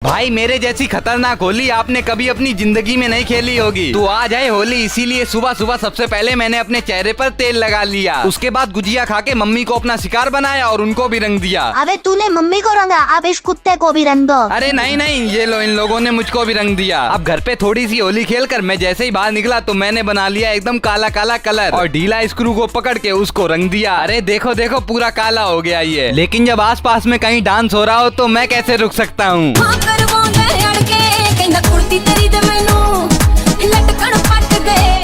भाई मेरे जैसी खतरनाक होली आपने कभी अपनी जिंदगी में नहीं खेली होगी। तो आज है होली, इसीलिए सुबह सुबह सबसे पहले मैंने अपने चेहरे पर तेल लगा लिया। उसके बाद गुजिया खा के मम्मी को अपना शिकार बनाया और उनको भी रंग दिया। अबे तूने मम्मी को रंगा, अब इस कुत्ते को भी रंग दो। अरे नहीं नहीं, ये लो इन लोगों ने मुझको भी रंग दिया। अब घर पे थोड़ी सी होली खेलकर मैं जैसे ही बाहर निकला तो मैंने बना लिया एकदम काला काला कलर और ढीला स्क्रू को पकड़ के उसको रंग दिया। अरे देखो देखो पूरा काला हो गया ये। लेकिन जब आस पास में कहीं डांस हो रहा हो तो मैं कैसे रुक सकता हूँ।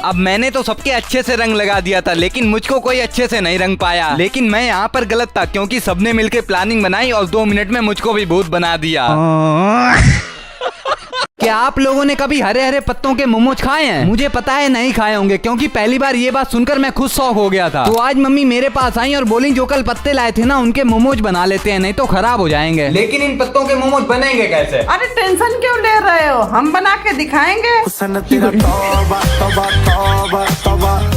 अब मैंने तो सबके अच्छे से रंग लगा दिया था, लेकिन मुझको कोई अच्छे से नहीं रंग पाया। लेकिन मैं यहाँ पर गलत था क्योंकि सबने मिलकर प्लानिंग बनाई और 2 मिनट में मुझको भी भूत बना दिया। क्या आप लोगों ने कभी हरे हरे पत्तों के मोमोज खाए हैं? मुझे पता है नहीं खाए होंगे क्योंकि पहली बार ये बात सुनकर मैं खुद शौक हो गया था। तो आज मम्मी मेरे पास आई और बोली जो कल पत्ते लाए थे ना उनके मोमोज बना लेते हैं, नहीं तो खराब हो जाएंगे। लेकिन इन पत्तों के मोमोज बनेंगे कैसे? अरे टेंशन क्यों ले रहे हो, हम बना के दिखाएंगे।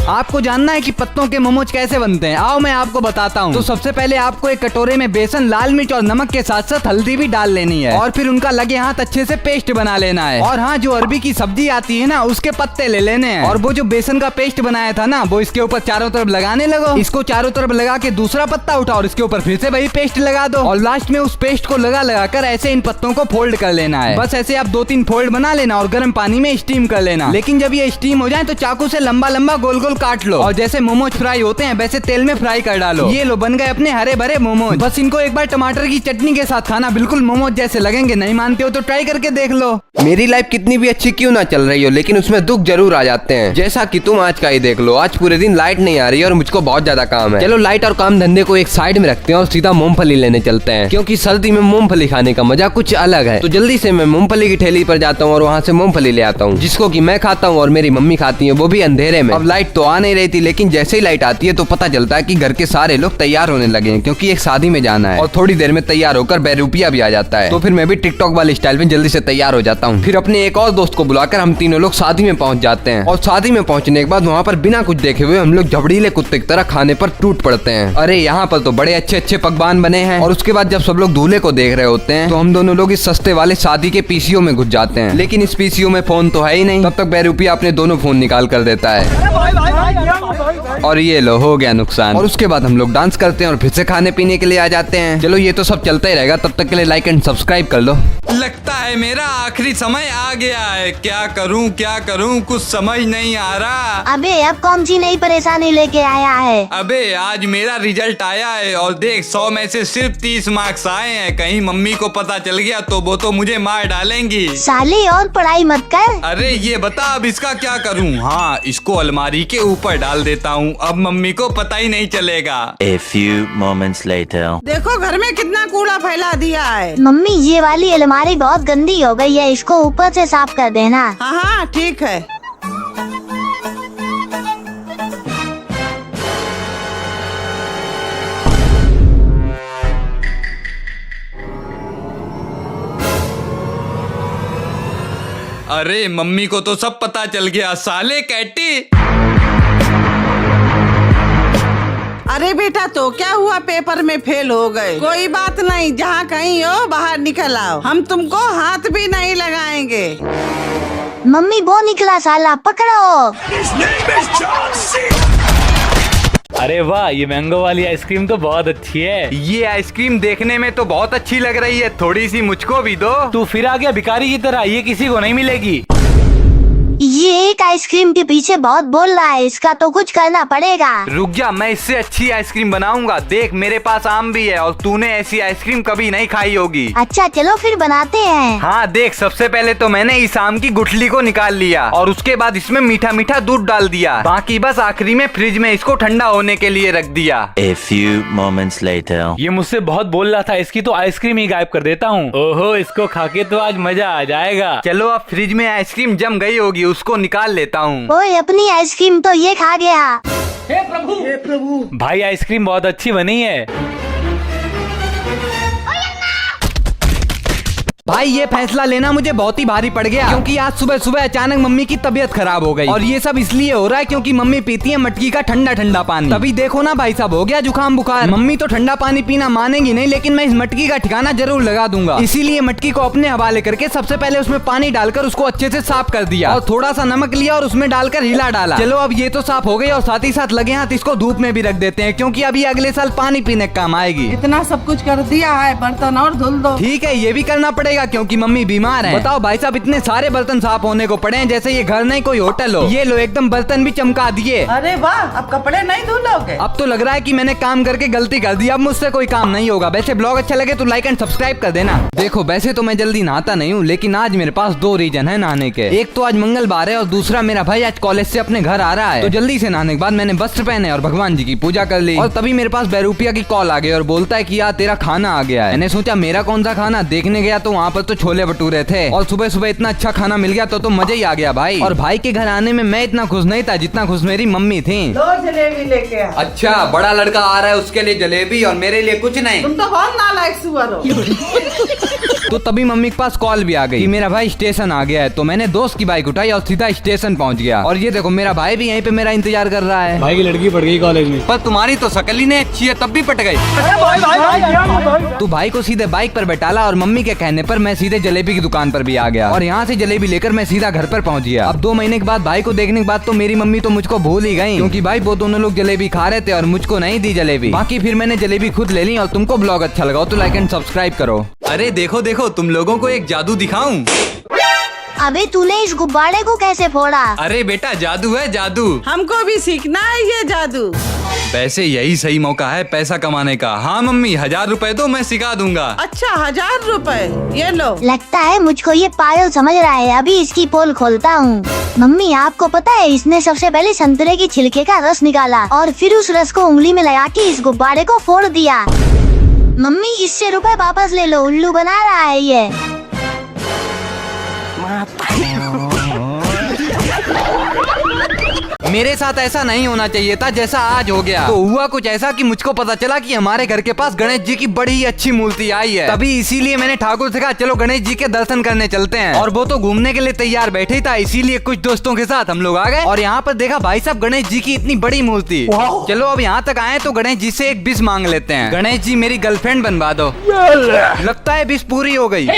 आपको जानना है कि पत्तों के मोमोज कैसे बनते हैं? आओ मैं आपको बताता हूँ। तो सबसे पहले आपको एक कटोरे में बेसन, लाल मिर्च और नमक के साथ साथ हल्दी भी डाल लेनी है और फिर उनका लगे हाथ अच्छे से पेस्ट बना लेना है। और हाँ, जो अरबी की सब्जी आती है ना उसके पत्ते ले लेने हैं और वो जो बेसन का पेस्ट बनाया था ना वो इसके ऊपर चारों तरफ लगाने लगो। इसको चारों तरफ लगा के दूसरा पत्ता उठाओ और इसके ऊपर फिर से वही पेस्ट लगा दो और लास्ट में उस पेस्ट को लगा लगा कर ऐसे इन पत्तों को फोल्ड कर लेना है। बस ऐसे आप 2-3 फोल्ड बना लेना और गर्म पानी में स्टीम कर लेना। लेकिन जब ये स्टीम हो जाए तो चाकू से लंबा लंबा गोल गोल काट लो और जैसे मोमोज फ्राई होते हैं वैसे तेल में फ्राई कर डालो। ये लो बन गए अपने हरे भरे मोमोज। बस इनको एक बार टमाटर की चटनी के साथ खाना, बिल्कुल मोमोज जैसे लगेंगे। नहीं मानते हो तो ट्राई करके देख लो। मेरी लाइफ कितनी भी अच्छी क्यों ना चल रही हो, लेकिन उसमें दुख जरूर आ जाते हैं। जैसा कि तुम आज का ही देख लो, आज पूरे दिन लाइट नहीं आ रही है और मुझको बहुत ज्यादा काम है। चलो लाइट और काम धंधे को एक साइड में रखते हैं और सीधा मूंगफली लेने चलते हैं, क्योंकि सर्दी में मूंगफली खाने का मजा कुछ अलग है। तो जल्दी से मैं मूंगफली की ठेली पर जाता हूँ और वहाँ से मूंगफली ले आता हूँ, जिसको कि मैं खाता हूँ और मेरी मम्मी खाती है, वो भी अंधेरे में। अब लाइट तो आ नहीं रही थी, लेकिन जैसे ही लाइट आती है तो पता चलता है कि घर के सारे लोग तैयार होने लगे हैं, क्योंकि एक शादी में जाना है और थोड़ी देर में तैयार होकर बहरूपिया भी आ जाता है। तो फिर मैं भी टिकटॉक वाले स्टाइल में जल्दी से तैयार हो जाता हूँ। फिर अपने एक और दोस्त को बुलाकर हम तीनों लोग शादी में पहुंच जाते हैं और शादी में पहुंचने के बाद वहाँ पर बिना कुछ देखे हुए हम लोग झबड़ीले कुत्ते की तरह खाने पर टूट पड़ते हैं। अरे यहाँ पर तो बड़े अच्छे अच्छे पकवान बने हैं। और उसके बाद जब सब लोग दूल्हे को देख रहे होते हैं तो हम दोनों लोग इस सस्ते वाले शादी के पीसीओ में घुस जाते हैं। लेकिन इस पीसीओ में फोन तो है ही नहीं। तब तक बहरूपिया अपने दोनों फोन निकाल कर देता है और ये लो हो गया नुकसान। और उसके बाद हम लोग डांस करते हैं और फिर से खाने पीने के लिए आ जाते हैं। चलो ये तो सब चलता ही रहेगा, तब तक के लिए लाइक एंड सब्सक्राइब कर लो। लगता है मेरा आखिरी समय आ गया है। क्या करूं कुछ समझ नहीं आ रहा। अबे अब कौन सी नई परेशानी लेके आया है? अबे आज मेरा रिजल्ट आया है और देख 100 में से सिर्फ 30 मार्क्स आए हैं। कहीं मम्मी को पता चल गया तो वो तो मुझे मार डालेंगी। साली और पढ़ाई मत कर। अरे ये बता अब इसका क्या करूं? हाँ, इसको अलमारी के ऊपर डाल देता हूँ, अब मम्मी को पता ही नहीं चलेगा। A few moments later. देखो घर में कितना कूड़ा फैला दिया है। मम्मी ये वाली अलमारी बहुत गंदी हो गई है, इसको ऊपर से साफ कर देना। हाँ हाँ ठीक है। अरे मम्मी को तो सब पता चल गया। साले कैटी। अरे बेटा तो क्या हुआ, पेपर में फेल हो गए। कोई बात नहीं, जहाँ कहीं हो बाहर निकल आओ, हम तुमको हाथ भी नहीं लगाएंगे। मम्मी वो निकला साला, पकड़ो। अरे वाह, ये मैंगो वाली आइसक्रीम तो बहुत अच्छी है। ये आइसक्रीम देखने में तो बहुत अच्छी लग रही है, थोड़ी सी मुझको भी दो। तू फिर आ गया भिखारी की तरह, ये किसी को नहीं मिलेगी। ये एक आइसक्रीम के पीछे बहुत बोल रहा है, इसका तो कुछ करना पड़ेगा। रुक जा, मैं इससे अच्छी आइसक्रीम बनाऊंगा। देख मेरे पास आम भी है और तूने ऐसी आइसक्रीम कभी नहीं खाई होगी। अच्छा चलो फिर बनाते हैं। हाँ देख, सबसे पहले तो मैंने इस आम की गुठली को निकाल लिया और उसके बाद इसमें मीठा मीठा दूध डाल दिया। बाकी बस आखिरी में फ्रिज में इसको ठंडा होने के लिए रख दिया। A few moments later. ये मुझसे बहुत बोल रहा था, इसकी तो आइसक्रीम ही गायब कर देता हूँ। ओहो, इसको खा के तो आज मजा आ जाएगा। चलो अब फ्रिज में आइसक्रीम जम गई होगी, उसको निकाल लेता हूँ। ओए अपनी आइसक्रीम तो ये खा गया। हे प्रभु भाई, आइसक्रीम बहुत अच्छी बनी है। भाई ये फैसला लेना मुझे बहुत ही भारी पड़ गया, क्योंकि आज सुबह सुबह अचानक मम्मी की तबीयत खराब हो गई। और ये सब इसलिए हो रहा है क्योंकि मम्मी पीती है मटकी का ठंडा ठंडा पानी। तभी देखो ना भाई साहब, हो गया जुकाम बुखार। मम्मी तो ठंडा पानी पीना मानेंगी नहीं, लेकिन मैं इस मटकी का ठिकाना जरूर लगा दूंगा। इसीलिए मटकी को अपने हवाले करके सबसे पहले उसमें पानी डालकर उसको अच्छे से साफ कर दिया और थोड़ा सा नमक लिया और उसमें डालकर हिला डाला। चलो अब ये तो साफ हो गई और साथ ही साथ लगे हाथ इसको धूप में भी रख देते हैं, क्योंकि अभी अगले साल पानी पीने का काम आएगी। इतना सब कुछ कर दिया है, बर्तन और धुल दो। ठीक है, ये भी करना पड़ेगा क्योंकि मम्मी बीमार है। बताओ भाई साहब, इतने सारे बर्तन साफ होने को पड़े हैं जैसे ये घर नहीं कोई होटल हो। ये लो एकदम बर्तन भी चमका दिए। अरे वाह, अब कपड़े नहीं धुलोगे? अब तो लग रहा है कि मैंने काम करके गलती कर दी, अब मुझसे कोई काम नहीं होगा। वैसे ब्लॉग अच्छा लगे तो लाइक एंड सब्सक्राइब कर देना। देखो वैसे तो मैं जल्दी नहाता नहीं हूँ, लेकिन आज मेरे पास 2 रीजन है नहाने के। एक तो आज मंगलवार है और दूसरा मेरा भाई आज कॉलेज से अपने घर आ रहा है। तो जल्दी से नहाने के बाद मैंने वस्त्र पहने और भगवान जी की पूजा कर ली। और तभी मेरे पास बहरूपिया की कॉल आ गई और बोलता है कि यार तेरा खाना आ गया है। मैंने सोचा मेरा कौन सा खाना, देखने गया तो वहाँ पर तो छोले भटूरे थे और सुबह सुबह इतना अच्छा खाना मिल गया तो मजा ही आ गया भाई। और भाई के घर आने में मैं इतना खुश नहीं था जितना खुश मेरी मम्मी थी। लो जलेबी लेके आ। अच्छा, बड़ा लड़का आ रहा है, उसके लिए जलेबी और मेरे लिए कुछ नहीं। तुम तो बहुत नालायक सुअर हो। तो तभी मम्मी के पास कॉल भी आ गई कि मेरा भाई स्टेशन आ गया है। तो मैंने दोस्त की बाइक उठाई और सीधा स्टेशन पहुंच गया। और ये देखो मेरा भाई भी यहीं पे मेरा इंतजार कर रहा है। भाई की लड़की पड़ गई कॉलेज में। पर तुम्हारी तो शकल ही नहीं अच्छी है, तब भी पट गई। तो भाई को सीधे बाइक पर बैठाला और मम्मी के कहने पर मैं सीधे जलेबी की दुकान पर भी आ गया और यहाँ से जलेबी लेकर मैं सीधा घर पर पहुँच गया। अब 2 महीने के बाद भाई को देखने के बाद तो मेरी मम्मी तो मुझको भूल ही गई, क्योंकि भाई वो दोनों लोग जलेबी खा रहे थे और मुझको नहीं दी जलेबी। बाकी फिर मैंने जलेबी खुद ले ली। और तुमको ब्लॉग अच्छा लगा तो लाइक एंड सब्सक्राइब करो। अरे देखो देखो, तुम लोगों को एक जादू दिखाऊं। अबे तूने इस गुब्बारे को कैसे फोड़ा? अरे बेटा जादू है जादू। हमको भी सीखना है ये जादू। वैसे यही सही मौका है पैसा कमाने का। हाँ मम्मी, 1000 रुपए दो, मैं सिखा दूंगा। अच्छा 1000 रुपए, ये लो। लगता है मुझको ये पायल समझ रहा है, अभी इसकी पोल खोलता हूँ। मम्मी आपको पता है, इसने सबसे पहले संतरे की छिलके का रस निकाला और फिर उस रस को उंगली में लगा के इस गुब्बारे को फोड़ दिया। मम्मी इससे रुपए वापस ले लो, उल्लू बना रहा है ये। मेरे साथ ऐसा नहीं होना चाहिए था जैसा आज हो गया। तो हुआ कुछ ऐसा कि मुझको पता चला कि हमारे घर के पास गणेश जी की बड़ी ही अच्छी मूर्ति आई है। तभी इसीलिए मैंने ठाकुर से कहा चलो गणेश जी के दर्शन करने चलते हैं। और वो तो घूमने के लिए तैयार बैठे ही था, इसीलिए कुछ दोस्तों के साथ हम लोग आ गए और यहाँ पर देखा भाई साहब गणेश जी की इतनी बड़ी मूर्ति। चलो अब यहाँ तक आए तो गणेश जी से एक विश मांग लेते हैं। गणेश जी मेरी गर्लफ्रेंड बनवा दो। लगता है विश पूरी हो गई।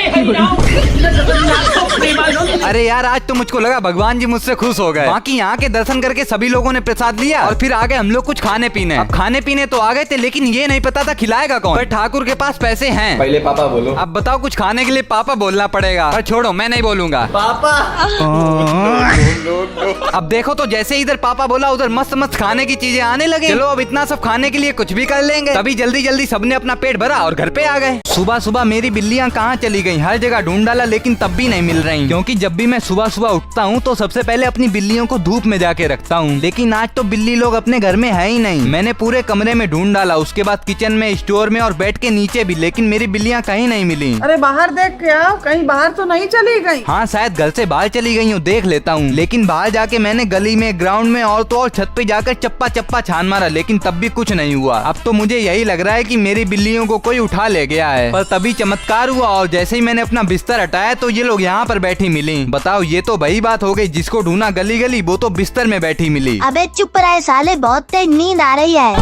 अरे यार आज तो मुझको लगा भगवान जी मुझसे खुश हो गए। बाकी यहाँ के दर्शन करके सभी लोगों ने प्रसाद लिया और फिर आ गए हम लोग कुछ खाने पीने। अब खाने पीने तो आ गए थे, लेकिन ये नहीं पता था खिलाएगा कौन। पर ठाकुर के पास पैसे हैं। पहले पापा बोलो। अब बताओ, कुछ खाने के लिए पापा बोलना पड़ेगा। पर छोड़ो, मैं नहीं बोलूंगा पापा। अब देखो तो जैसे इधर पापा बोला उधर मस्त मस्त खाने की चीजें आने लगे। चलो अब इतना सब खाने के लिए कुछ भी कर लेंगे। तभी जल्दी जल्दी सबने अपना पेट भरा और घर पे आ गए। सुबह सुबह मेरी बिल्लियाँ कहाँ चली गयी, हर जगह ढूंढ डाला लेकिन तब भी नहीं मिल रही। क्योंकि जब भी मैं सुबह सुबह उठता हूँ तो सबसे पहले अपनी बिल्लियों को धूप में जाके रखता हूँ, लेकिन आज तो बिल्ली लोग अपने घर में है ही नहीं। मैंने पूरे कमरे में ढूंढ डाला, उसके बाद किचन में, स्टोर में और बेड के नीचे भी, लेकिन मेरी बिल्लियाँ कहीं नहीं मिली। अरे बाहर देख के आओ, कहीं बाहर तो नहीं चली गई। हाँ शायद घर से बाहर चली गई हूँ, देख लेता हूँ। लेकिन बाहर जाके मैंने गली में, ग्राउंड में और तो और छत पे जाकर चप्पा चप्पा छान मारा, लेकिन तब भी कुछ नहीं हुआ। अब तो मुझे यही लग रहा है कि मेरी बिल्लियों को कोई उठा ले गया है। पर तभी चमत्कार हुआ और जैसे ही मैंने अपना बिस्तर हटाया तो ये लोग यहाँ पर बैठी मिली। बताओ ये तो वही बात हो गई, जिसको ढूंढा गली गली वो तो बिस्तर में बैठी मिली। अबे चुप रहे साले, बहुत तेज नींद आ रही है।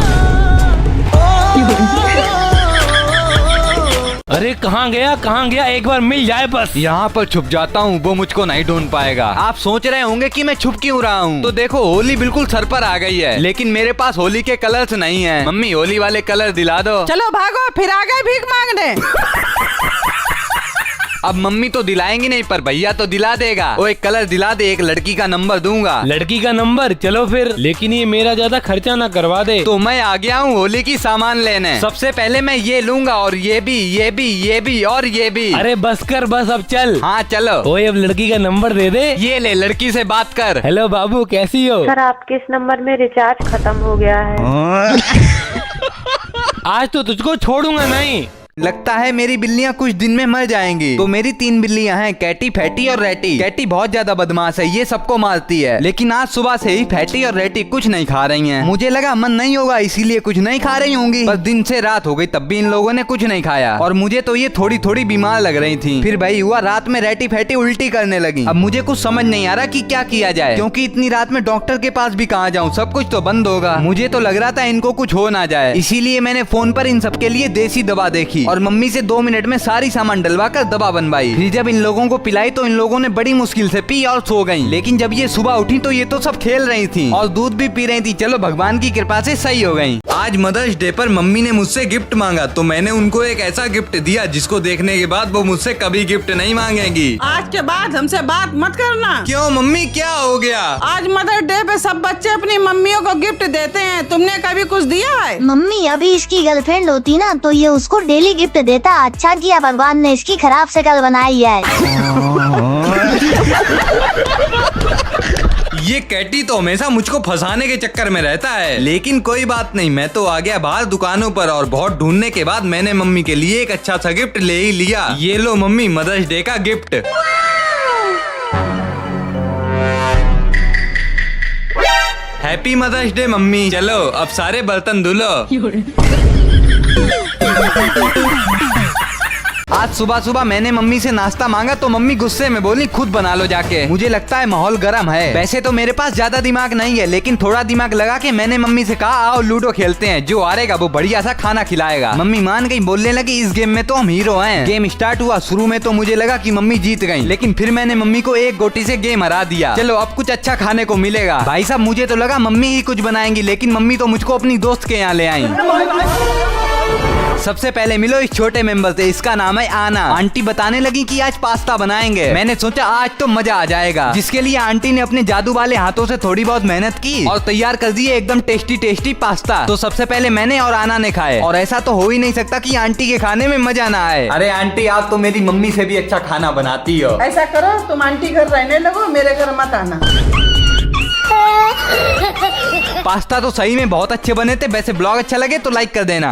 अरे कहाँ गया, एक बार मिल जाए बस। यहाँ पर छुप जाता हूँ, वो मुझको नहीं ढूंढ पाएगा। आप सोच रहे होंगे कि मैं छुप क्यों रहा हूँ, तो देखो होली बिल्कुल सर पर आ गई है, लेकिन मेरे पास होली के कलर्स नहीं है। मम्मी होली वाले कलर दिला दो। चलो भागो, फिर आ गए भीख मांगने। अब मम्मी तो दिलाएंगी नहीं, पर भैया तो दिला देगा। वो एक कलर दिला दे, एक लड़की का नंबर दूंगा। लड़की का नंबर, चलो फिर, लेकिन ये मेरा ज्यादा खर्चा ना करवा दे। तो मैं आ गया हूँ होली की सामान लेने। सबसे पहले मैं ये लूंगा और ये भी, ये भी, ये भी और ये भी। अरे बस कर, बस अब चल। हाँ चलो। ओए अब लड़की का नंबर दे दे। ये ले, लड़की से बात कर। हेलो बाबू, कैसी हो? सर आपके इस नंबर में रिचार्ज खत्म हो गया है। आज तो तुझको छोड़ूंगा नहीं। लगता है मेरी बिल्लियां कुछ दिन में मर जाएंगी। तो मेरी 3 बिल्लियां हैं, कैटी, फैटी और रैटी। कैटी बहुत ज्यादा बदमाश है, ये सबको मारती है, लेकिन आज सुबह से ही फैटी और रैटी कुछ नहीं खा रही हैं। मुझे लगा मन नहीं होगा इसीलिए कुछ नहीं खा रही होंगी, पर दिन से रात हो गई तब भी इन लोगों ने कुछ नहीं खाया और मुझे तो ये थोड़ी थोड़ी बीमार लग रही थी। फिर भाई हुआ रात में रैटी फैटी उल्टी करने लगी। अब मुझे कुछ समझ नहीं आ रहा कि क्या किया जाए, क्योंकि इतनी रात में डॉक्टर के पास भी कहाँ जाऊँ, सब कुछ तो बंद होगा। मुझे तो लग रहा था इनको कुछ हो ना जाए, इसीलिए मैंने फोन पर इन सबके लिए देसी दवा देखी और मम्मी से 2 मिनट में सारी सामान डलवा कर दवा बनवाई। फिर जब इन लोगों को पिलाई तो इन लोगों ने बड़ी मुश्किल से पी और सो गईं। लेकिन जब ये सुबह उठी तो ये तो सब खेल रही थी और दूध भी पी रही थी। चलो भगवान की कृपा से सही हो गई। आज मदर्स डे पर मम्मी ने मुझसे गिफ्ट मांगा तो मैंने उनको एक ऐसा गिफ्ट दिया जिसको देखने के बाद वो मुझसे कभी गिफ्ट नहीं मांगेंगी। आज के बाद हमसे बात मत करना। क्यों मम्मी, क्या हो गया? आज मदर डे पे सब बच्चे अपनी मम्मियों को गिफ्ट देते हैं, तुमने कभी कुछ दिया है? मम्मी अभी इसकी गर्लफ्रेंड होती ना तो ये उसको डेली गिफ्ट देता। अच्छा किया भगवान ने इसकी खराब शक्ल बनाई है। ये कैटी तो हमेशा मुझको फंसाने के चक्कर में रहता है, लेकिन कोई बात नहीं, मैं तो आ गया बाहर दुकानों पर और बहुत ढूंढने के बाद मैंने मम्मी के लिए एक अच्छा सा गिफ्ट ले ही लिया। ये लो मम्मी, मदर्स डे का gift. Happy mother's day mummy. चलो अब सारे बर्तन धुलो। आज सुबह सुबह मैंने मम्मी से नाश्ता मांगा तो मम्मी गुस्से में बोली खुद बना लो जाके। मुझे लगता है माहौल गर्म है। वैसे तो मेरे पास ज्यादा दिमाग नहीं है, लेकिन थोड़ा दिमाग लगा के मैंने मम्मी से कहा आओ लूडो खेलते हैं, जो हारेगा वो बढ़िया सा खाना खिलाएगा। मम्मी मान गई, बोलने लगी इस गेम में तो हम हीरो हैं। गेम स्टार्ट हुआ। शुरू में तो मुझे लगा कि मम्मी जीत गई, लेकिन फिर मैंने मम्मी को एक गोटी से गेम हरा दिया। चलो अब कुछ अच्छा खाने को मिलेगा। भाई साहब मुझे तो लगा मम्मी ही कुछ बनाएंगी, लेकिन मम्मी तो मुझको अपनी दोस्त के यहाँ ले आई। सबसे पहले मिलो इस छोटे मेंबर से, इसका नाम है आना। आंटी बताने लगी कि आज पास्ता बनाएंगे। मैंने सोचा आज तो मजा आ जाएगा, जिसके लिए आंटी ने अपने जादू वाले हाथों से थोड़ी बहुत मेहनत की और तैयार कर दिए एकदम टेस्टी टेस्टी पास्ता। तो सबसे पहले मैंने और आना ने खाए, और ऐसा तो हो ही नहीं सकता कि आंटी के खाने में मजा ना आए। अरे आंटी आप तो मेरी मम्मी से भी अच्छा खाना बनाती हो। ऐसा करो तुम आंटी घर रहने लगो, मेरे घर मत आना। पास्ता तो सही में बहुत अच्छे बने थे। वैसे ब्लॉग अच्छा लगे तो लाइक कर देना।